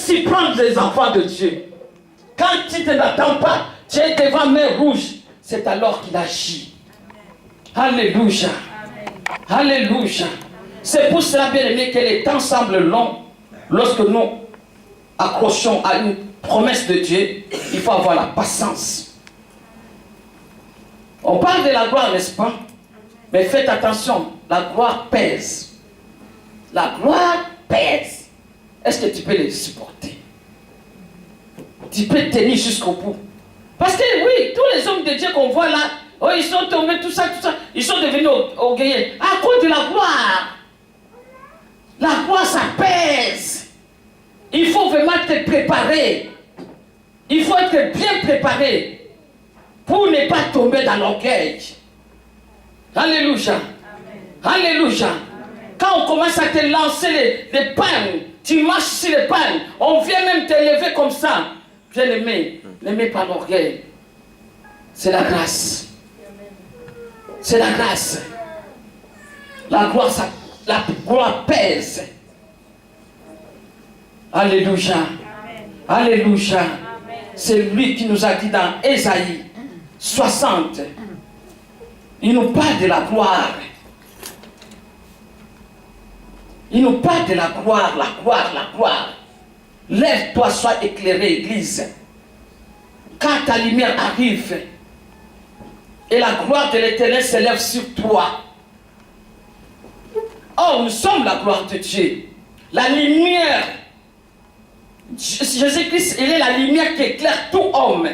s'y prendre les enfants de Dieu. Quand tu ne t'attends pas, tu es devant mer rouge, c'est alors qu'il agit. Alléluia. Alléluia. C'est pour cela, bien aimé, que les temps semblent longs. Lorsque nous accrochons à une promesse de Dieu, il faut avoir la patience. On parle de la gloire, n'est-ce pas? Mais faites attention, la gloire pèse. La gloire pèse. Est-ce que tu peux les supporter? Tu peux tenir jusqu'au bout. Parce que oui, tous les hommes de Dieu qu'on voit là, oh, ils sont tombés, tout ça, ils sont devenus orgueilleux. À cause de la gloire. La gloire, ça pèse. Il faut vraiment te préparer. Il faut être bien préparé pour ne pas tomber dans l'orgueil. Alléluia. Alléluia. Quand on commence à te lancer les pannes, tu marches sur les pannes, on vient même te lever comme ça. Bien-aimé, n'aimez pas l'orgueil. C'est la grâce. C'est la grâce. La gloire pèse. Alléluia. Alléluia. C'est lui qui nous a dit dans Ésaïe 60. Il nous parle de la gloire. Il nous parle de la gloire, la gloire, la gloire. Lève-toi, sois éclairé, Église. Quand ta lumière arrive et la gloire de l'Éternel s'élève sur toi. Oh, nous sommes la gloire de Dieu. La lumière. Jésus-Christ, il est la lumière qui éclaire tout homme.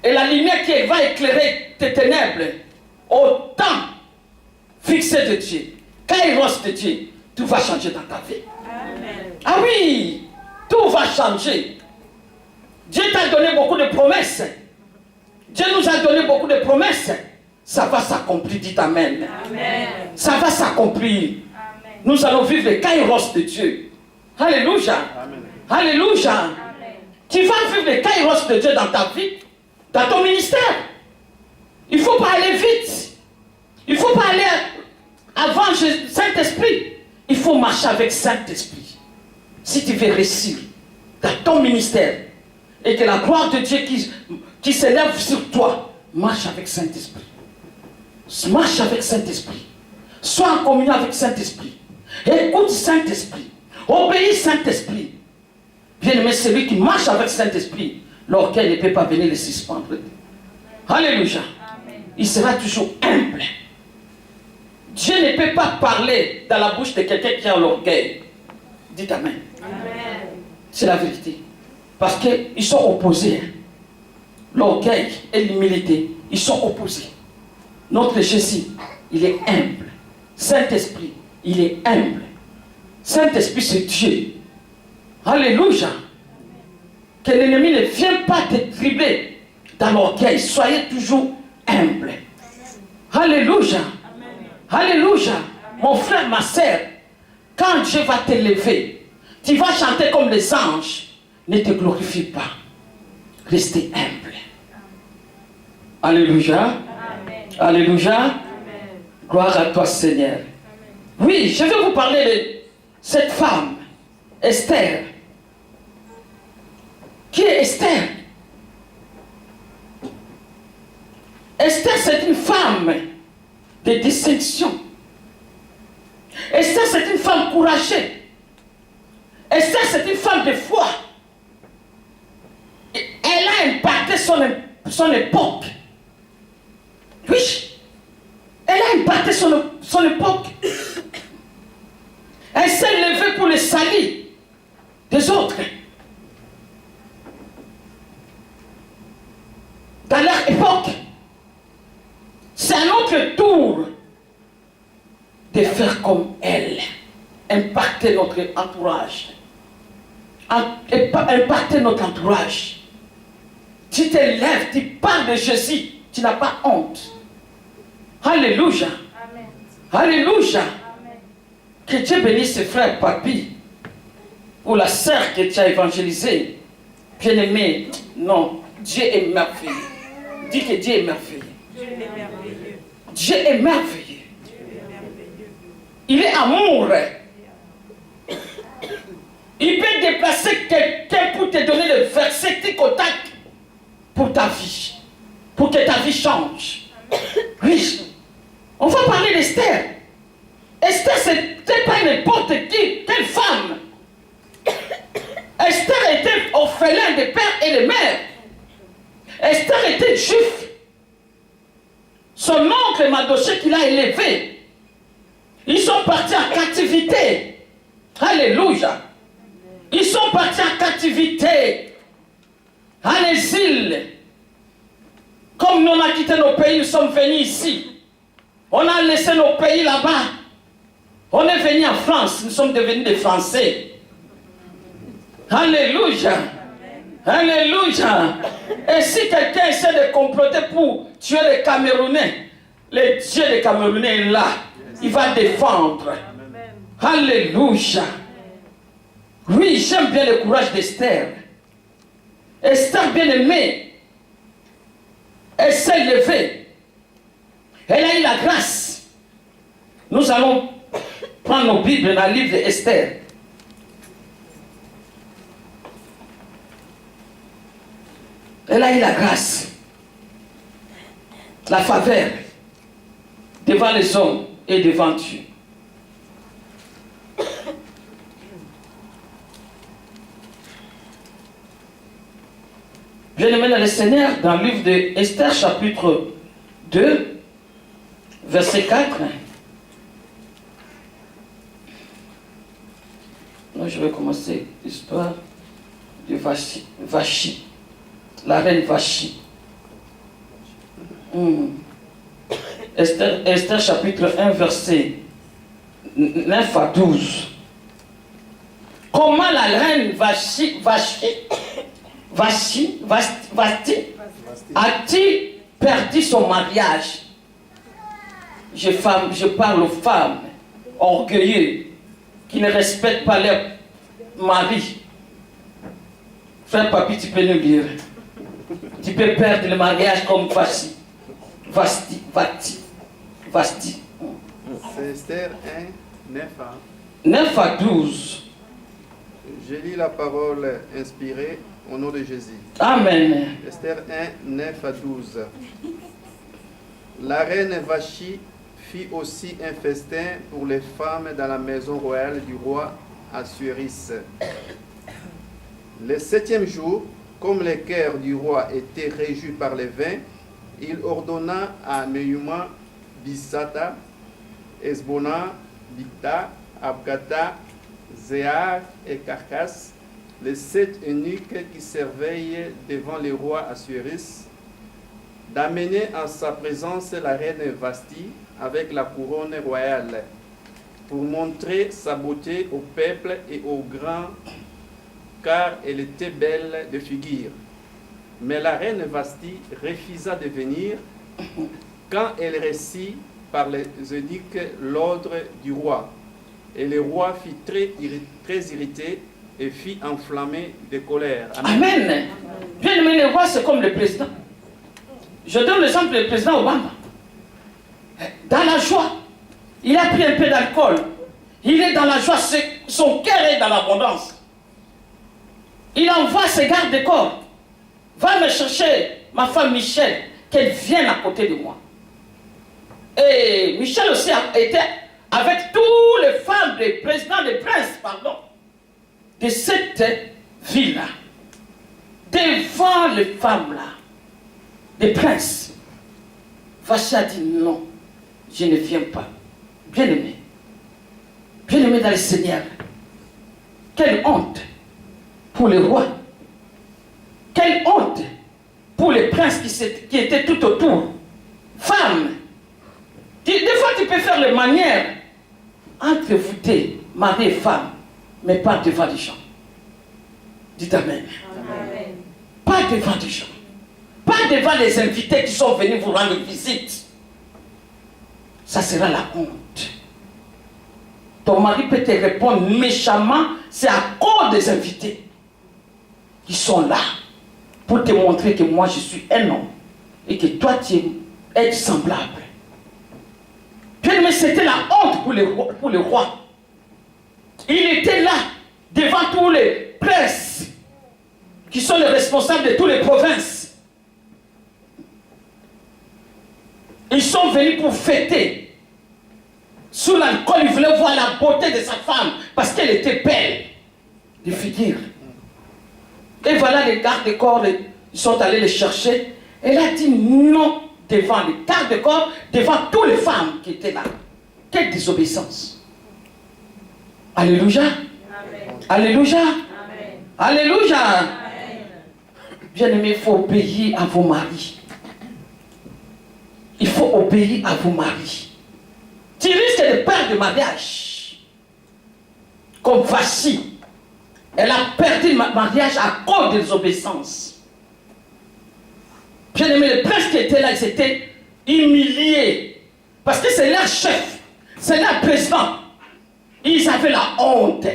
Et la lumière qui va éclairer tes ténèbres au temps fixé de Dieu. Quand il reste de Dieu, tout va changer dans ta vie. Amen. Ah oui, tout va changer. Dieu t'a donné beaucoup de promesses. Dieu nous a donné beaucoup de promesses. Ça va s'accomplir, dites Amen. Amen. Ça va s'accomplir. Nous allons vivre les kairos de Dieu. Alléluia. Amen. Alléluia. Amen. Tu vas vivre les kairos de Dieu dans ta vie, dans ton ministère. Il ne faut pas aller vite. Il ne faut pas aller avant Saint-Esprit. Il faut marcher avec Saint-Esprit. Si tu veux réussir dans ton ministère et que la gloire de Dieu qui s'élève sur toi, marche avec Saint-Esprit. Marche avec Saint-Esprit. Sois en communion avec Saint-Esprit. Écoute Saint-Esprit. Obéis Saint-Esprit. Bien-aimé, celui qui marche avec Saint-Esprit, l'orgueil ne peut pas venir le suspendre. Alléluia. Amen. Il sera toujours humble. Dieu ne peut pas parler dans la bouche de quelqu'un qui a l'orgueil. Dites Amen. Amen. C'est la vérité. Parce qu'ils sont opposés. L'orgueil et l'humilité, ils sont opposés. Notre Jésus, il est humble. Saint-Esprit, il est humble. Saint-Esprit, c'est Dieu. Alléluia. Que l'ennemi ne vienne pas te tribler dans l'orgueil. Soyez toujours humble. Alléluia. Alléluia. Mon frère, ma sœur, quand Dieu va t'élever, tu vas chanter comme les anges. Ne te glorifie pas. Restez humble. Alléluia. Amen. Alléluia. Amen. Gloire à toi, Seigneur. Amen. Oui, je vais vous parler de cette femme, Esther. Qui est Esther? Esther, c'est une femme de distinction. Esther, c'est une femme courageuse. Esther, c'est une femme de foi. Elle a impacté son époque. Oui. Elle a impacté son époque. Elle s'est levée pour le salut des autres. Dans leur époque, c'est à notre tour de faire comme elle. Impacter notre entourage. Impacter notre entourage. Tu te lèves, tu parles de Jésus, tu n'as pas honte. Alléluia. Amen. Alléluia. Amen. Que Dieu bénisse ses frères, papy, ou la sœur que tu as évangélisée. Bien-aimé, non, Dieu est merveilleux. Dis que Dieu est merveilleux. Dieu est merveilleux. Dieu est merveilleux. Il est amour. Il peut déplacer quelqu'un pour te donner le verset tic au tac pour ta vie. Pour que ta vie change. Oui. On va parler d'Esther. Esther, c'était pas n'importe qui. Quelle femme. Esther était orphelin de père et de mère. Esther était juif. Son oncle Mardochée qui l'a élevé. Ils sont partis en captivité. Alléluia. Ils sont partis en captivité. En exil. Comme nous on a quitté nos pays, nous sommes venus ici. On a laissé nos pays là-bas. On est venu en France. Nous sommes devenus des Français. Alléluia. Alléluia. Et si quelqu'un essaie de comploter pour tuer les Camerounais, le Dieu des Camerounais est là. Il va défendre. Alléluia. Oui, j'aime bien le courage d'Esther. Esther bien-aimée, elle s'est levée. Elle a eu la grâce. Nous allons prendre nos Bibles dans le livre d'Esther. Elle a eu la grâce, la faveur devant les hommes et devant Dieu. Bien-aimés dans le Seigneur, dans le livre d'Esther, chapitre 2, verset 4. Non, je vais commencer l'histoire de Vachi. La reine Vachi. Esther chapitre 1 verset 9 à 12. Comment la reine Vasti a-t-il perdu son mariage? Je parle aux femmes orgueilleuses qui ne respectent pas leur mari. Frère Papi, tu peux nous lire. Tu peux perdre le mariage comme Vasti. C'est Esther 1, 9 à 12. Je lis la parole inspirée au nom de Jésus. Amen. Esther 1, 9 à 12. La reine Vachi fit aussi un festin pour les femmes dans la maison royale du roi Assuérus. Le 7e jour, comme le cœur du roi était réjoui par le vin, il ordonna à Meuma, Bissata, Esbona, Bicta, Abgata, Zéar et Carcas, les 7 eunuques qui servaient devant le roi Assuérus, d'amener en sa présence la reine Vasti avec la couronne royale, pour montrer sa beauté au peuple et aux grands, car elle était belle de figure. Mais la reine Vasti refusa de venir quand elle reçut par les eunuques l'ordre du roi. Et le roi fut très irrité et fit enflammer de colère. Amen. Amen. Bien aimé, le roi, c'est comme le président. Je donne l'exemple du président Obama. Dans la joie, il a pris un peu d'alcool. Il est dans la joie, son cœur est dans l'abondance. Il envoie ses gardes de corps. Va me chercher ma femme Michel, qu'elle vienne à côté de moi. Et Michel aussi était avec toutes les femmes des présidents, des princes, pardon, de cette ville-là. Devant les femmes-là, des princes. Vachi a dit non, je ne viens pas. Bien-aimé dans le Seigneur, quelle honte pour le roi. Quelle honte pour les princes qui étaient tout autour. Femmes. Des fois, tu peux faire les manières entre vous deux, mari et femme, mais pas devant les gens. Dites Amen. Amen. Pas devant les gens. Pas devant les invités qui sont venus vous rendre visite. Ça sera la honte. Ton mari peut te répondre méchamment, c'est à cause des invités qui sont là pour te montrer que moi je suis un homme et que toi tu es semblable. Bien, mais c'était la honte pour le roi. Il était là devant tous les princes qui sont les responsables de toutes les provinces. Ils sont venus pour fêter. Sous l'alcool, ils voulaient voir la beauté de sa femme parce qu'elle était belle de figure. Et voilà les gardes de corps, ils sont allés les chercher. Elle a dit non devant les gardes de corps, devant toutes les femmes qui étaient là. Quelle désobéissance. Alléluia. Amen. Alléluia. Amen. Alléluia. Bien-aimés, il faut obéir à vos maris. Il faut obéir à vos maris. Tu risques de perdre le mariage. Comme Vachi. Elle a perdu le mariage à cause des obéissances. Bien-aimés, le prince qui était là, il s'était humilié. Parce que c'est leur chef. C'est leur président. Ils avaient la honte.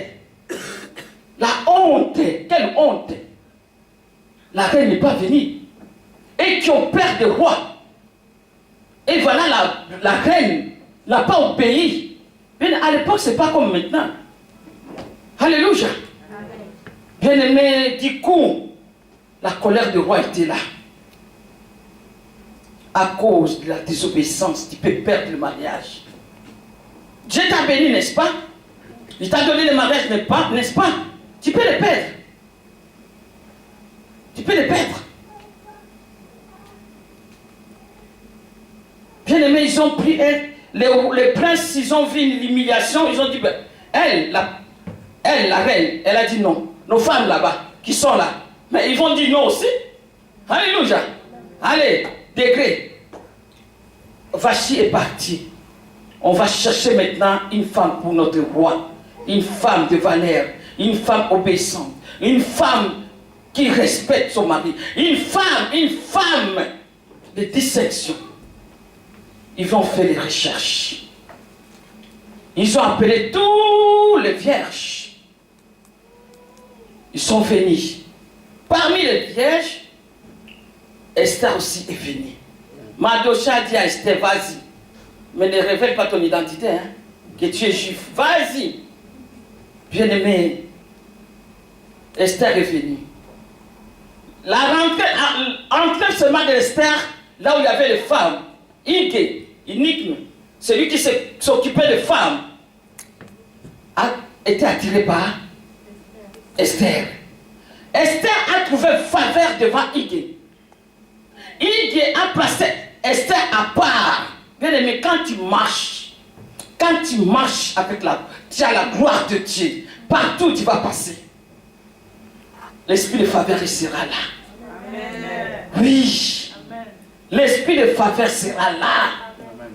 La honte. Quelle honte. La reine n'est pas venue. Et qui ont peur de roi. Et voilà, la reine n'a pas obéi. Mais à l'époque, ce n'est pas comme maintenant. Alléluia. Bien-aimé, du coup, la colère du roi était là. À cause de la désobéissance, tu peux perdre le mariage. Dieu t'a béni, n'est-ce pas? Il t'a donné le mariage, n'est-ce pas? Tu peux le perdre. Tu peux le perdre. Bien-aimés, ils ont pris les princes, ils ont vu l'humiliation, ils ont dit, ben, elle, la reine, elle a dit non. Nos femmes là-bas, qui sont là, mais ils vont dire non aussi. Alléluia. Allez, degré. Vachi est parti. On va chercher maintenant une femme pour notre roi. Une femme de valeur. Une femme obéissante. Une femme qui respecte son mari. Une femme de distinction. Ils vont faire des recherches. Ils ont appelé tous les vierges. Ils sont venus. Parmi les vierges, Esther aussi est venue. Mardochée dit à Esther, vas-y. Mais ne révèle pas ton identité, hein, que tu es juif. Vas-y. Bien-aimé, Esther est venue. La rentrée seulement d'Esther, là où il y avait les femmes, Inigme, celui qui s'occupait des femmes, a été attiré par Esther. Esther a trouvé faveur devant Ige. Ige a placé Esther à part. Bien aimé, quand tu marches avec tu as la gloire de Dieu, partout tu vas passer. L'esprit de faveur sera là. Amen. Oui. Amen. L'esprit de faveur sera là. Amen.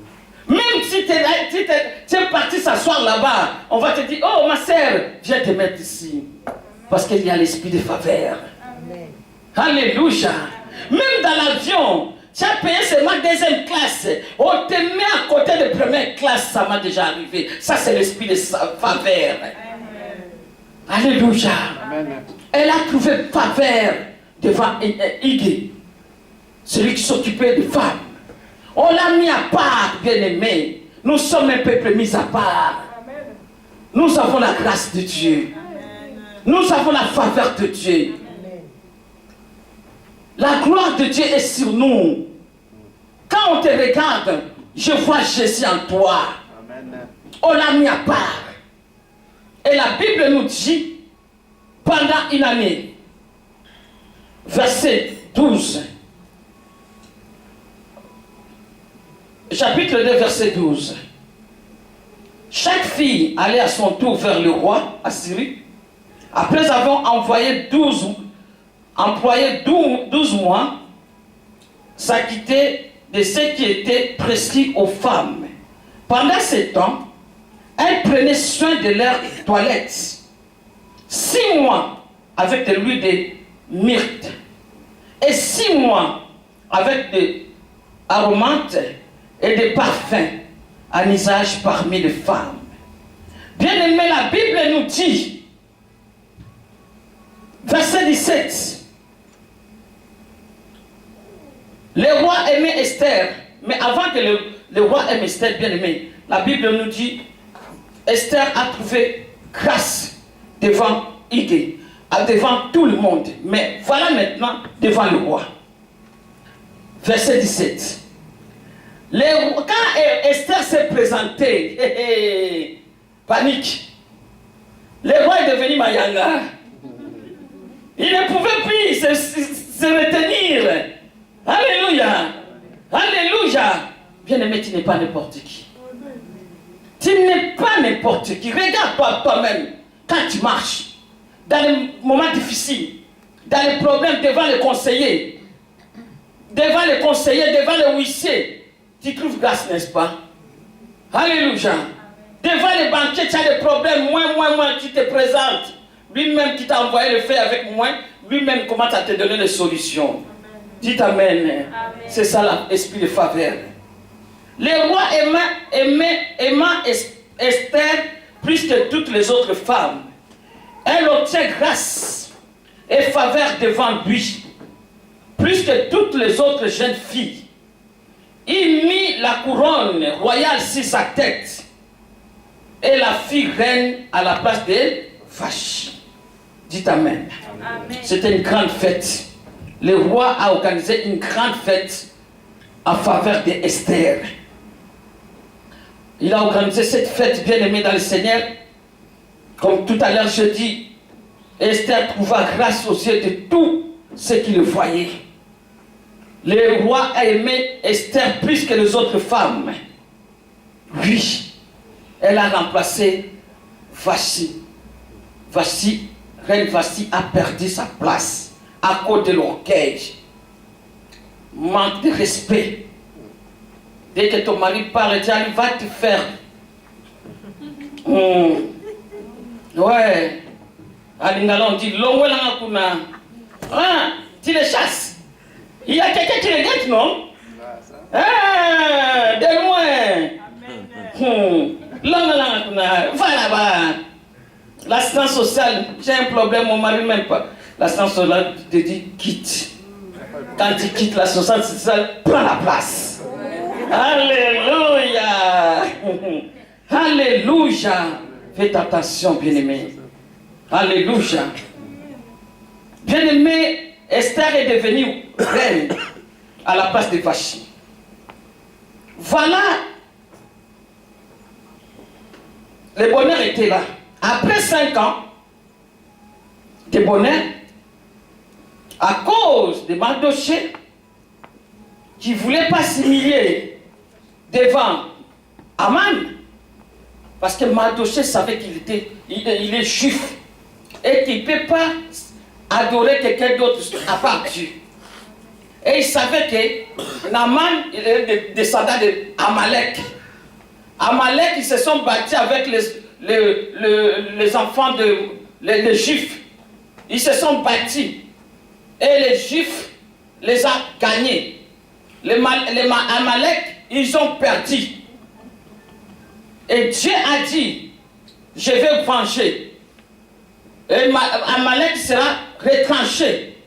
Même si tu es parti s'asseoir là-bas, on va te dire, oh ma sœur, viens te mettre ici. Parce qu'il y a l'esprit de faveur. Amen. Alléluia. Même dans l'avion, tu as payé seulement deuxième classe. On te met à côté de première classe, ça m'a déjà arrivé. Ça, c'est l'esprit de faveur. Amen. Alléluia. Amen. Elle a trouvé faveur devant Ige, celui qui s'occupait des femmes. On l'a mis à part, bien-aimé. Nous sommes un peuple mis à part. Amen. Nous avons la grâce de Dieu. Amen. Nous avons la faveur de Dieu. La gloire de Dieu est sur nous. Quand on te regarde, je vois Jésus en toi. Amen. On l'a mis à part. Et la Bible nous dit, pendant une année, verset 12, chapitre 2, verset 12, chaque fille allait à son tour vers le roi Assyrie, après avoir employé 12 mois, s'acquitter de ce qui était prescrit aux femmes. Pendant ce temps, elles prenaient soin de leur toilette. 6 mois avec de l'huile de myrte et 6 mois avec des aromates et des parfums en usage parmi les femmes. Bien aimé, la Bible nous dit, verset 17, le roi aimait Esther, mais avant que le roi aime Esther, bien aimé, la Bible nous dit, Esther a trouvé grâce devant idée devant tout le monde. Mais voilà maintenant devant le roi. Verset 17. Quand Esther s'est présentée, panique. Le roi est devenu Mayanga. Il ne pouvait plus se retenir. Alléluia. Alléluia. Bien-aimé, tu n'es pas n'importe qui. Tu n'es pas n'importe qui. Regarde-toi toi-même quand tu marches. Dans les moments difficiles, dans les problèmes devant les conseillers, devant le huissier, tu trouves grâce, n'est-ce pas? Alléluia. Devant les banquiers, tu as des problèmes, moins, tu te présentes. Lui-même qui t'a envoyé le faire avec moi, lui-même commence à te donner des solutions. Dites Amen. Amen. C'est ça l'esprit de faveur. Le roi aimant Esther plus que toutes les autres femmes. Elle obtient grâce et faveur devant lui, plus que toutes les autres jeunes filles. Il mit la couronne royale sur sa tête et la fit reine à la place de Vashti. Dites Amen. Amen. C'était une grande fête. Le roi a organisé une grande fête en faveur d'Esther. Il a organisé cette fête bien aimée dans le Seigneur. Comme tout à l'heure je dis, Esther trouva grâce aux yeux de tous ceux qui le voyaient. Le roi a aimé Esther plus que les autres femmes. Oui, elle a remplacé Vashti. Reine Vashti a perdu sa place à cause de l'orgueil. Manque de respect. Dès que ton mari parle, il va te faire. Ouais. À Lingala, on dit tu les chasses. Il y a quelqu'un qui les guette, non? De loin. Voilà, l'assistance sociale, j'ai un problème, mon mari même pas. L'assistance sociale te dit quitte. Quand tu quittes l'assistance sociale, prends la place. Alléluia. Alléluia. Faites attention, bien-aimé. Alléluia. Bien-aimé, Esther est devenue reine à la place de Vashti. Voilà. Le bonheur était là. Après 5 ans de bonheur, à cause de Mardochée, qui ne voulait pas s'humilier devant Aman, parce que Mardochée savait qu'il est juif et qu'il ne peut pas adorer quelqu'un d'autre à part Dieu. Et il savait que Naaman, il est descendant d'Amalek. Amalek, ils se sont battus avec les enfants les Juifs. Ils se sont battus. Et les Juifs les ont gagnés. Les Amalek, ils ont perdu. Et Dieu a dit, je vais venger. Et Amalek sera retranché.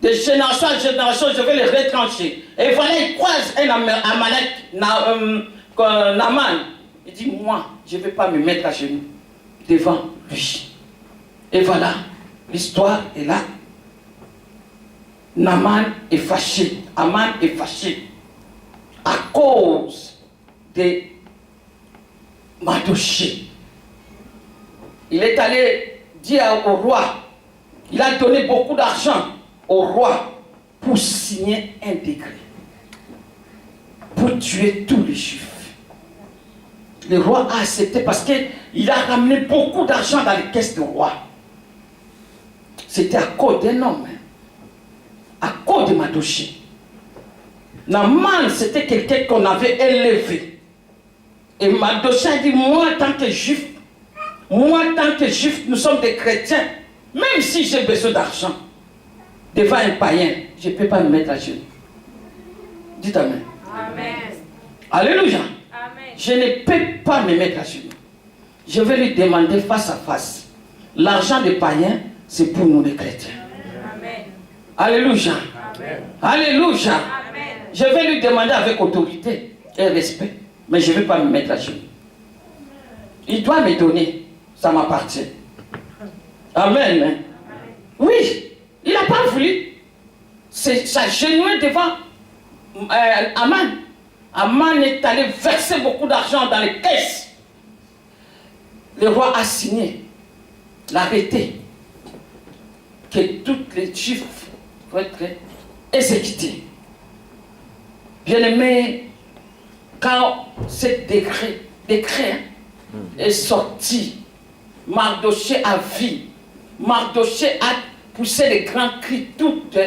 De génération en génération, je vais les retrancher. Et voilà, il croise un Amalek, Naaman. Il dit, moi, je ne vais pas me mettre à genoux devant lui. Et voilà, l'histoire est là. Naaman est fâché. Aman est fâché. À cause de Mardochée. Il est allé dire au roi, il a donné beaucoup d'argent au roi pour signer un décret. Pour tuer tous les Juifs. Le roi a accepté parce qu'il a ramené beaucoup d'argent dans les caisses du roi. C'était à cause d'un homme. À cause de Mardochée. Naaman, c'était quelqu'un qu'on avait élevé. Et Mardochée a dit, moi, tant que juif, nous sommes des chrétiens, même si j'ai besoin d'argent, devant un païen, je ne peux pas me mettre à genoux. Dites Amen. Amen. Alléluia. Amen. Je ne peux pas me mettre à genoux. Je vais lui demander face à face. L'argent des païens, c'est pour nous les chrétiens. Amen. Alléluia. Amen. Alléluia. Amen. Je vais lui demander avec autorité et respect. Mais je ne vais pas me mettre à genoux. Il doit me donner. Ça m'appartient. Amen. Oui, il n'a pas voulu. Ça genoué devant Aman. Aman est allé verser beaucoup d'argent dans les caisses. Le roi a signé l'arrêté que tous les Juifs vont être exécutés. Bien-aimé, quand ce décret est sorti, Mardochée a vu. Mardochée a poussé les grands cris, toutes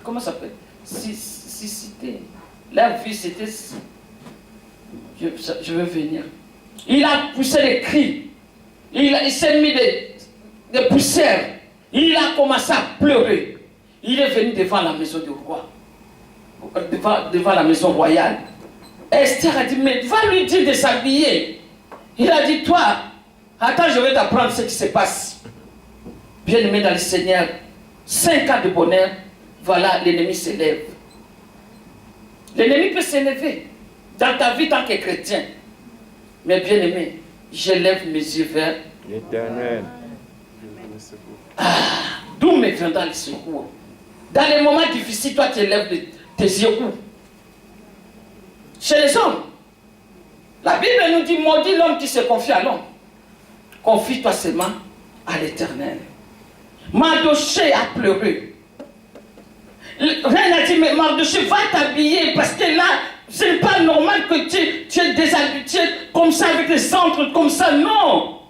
comment ça s'appelle? Cicité. La vie, c'était... Je veux venir. Il a poussé les cris. Il s'est mis des poussières. Il a commencé à pleurer. Il est venu devant la maison du roi. Devant la maison royale. Esther a dit, mais va lui dire de s'habiller. Il a dit, toi, attends, je vais t'apprendre ce qui se passe. Bien-aimé dans le Seigneur, 5 ans de bonheur, voilà, l'ennemi s'élève. L'ennemi peut s'élever dans ta vie tant que chrétien. Mais bien-aimé, j'élève mes yeux vers l'Éternel. D'où me viendra le secours? Dans les moments difficiles, toi tu élèves tes yeux où? Chez les hommes. La Bible nous dit, maudit l'homme qui se confie à l'homme. Confie-toi seulement à l'Éternel. Mardochée a pleuré. Reine a dit, mais Mardochée, va t'habiller parce que là, ce n'est pas normal que tu es déshabitué comme ça, avec les centres comme ça. Non.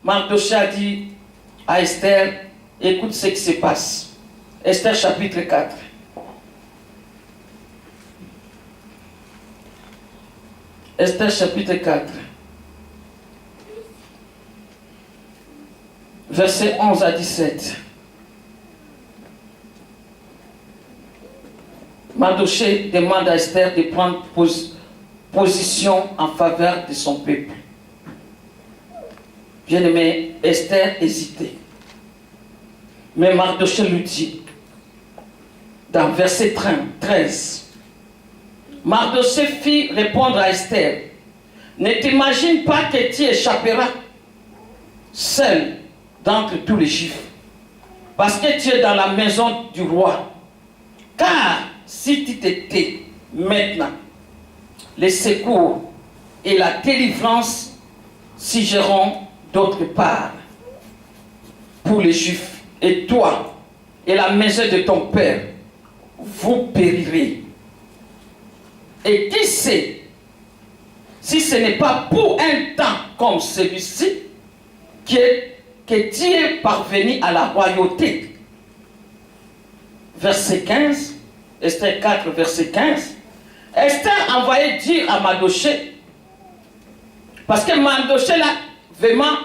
Mardochée a dit à Esther, écoute ce qui se passe. Esther chapitre 4. Esther chapitre 4. Versets 11 à 17. Mardochée demande à Esther de prendre position en faveur de son peuple. Bien-aimé, Esther hésitait. Mais Mardochée lui dit, dans verset 13, Mardochée fit répondre à Esther, ne t'imagine pas que tu échapperas seul d'entre tous les Juifs, parce que tu es dans la maison du roi. Car si tu t'étais maintenant, les secours et la délivrance siégeront d'autre part pour les Juifs. Et toi et la maison de ton père, vous périrez. Et qui sait si ce n'est pas pour un temps comme celui-ci que tu es parvenu à la royauté. Verset 15, Esther 4, verset 15. Esther envoyait dire à Mardochée, parce que Mardochée là, vraiment,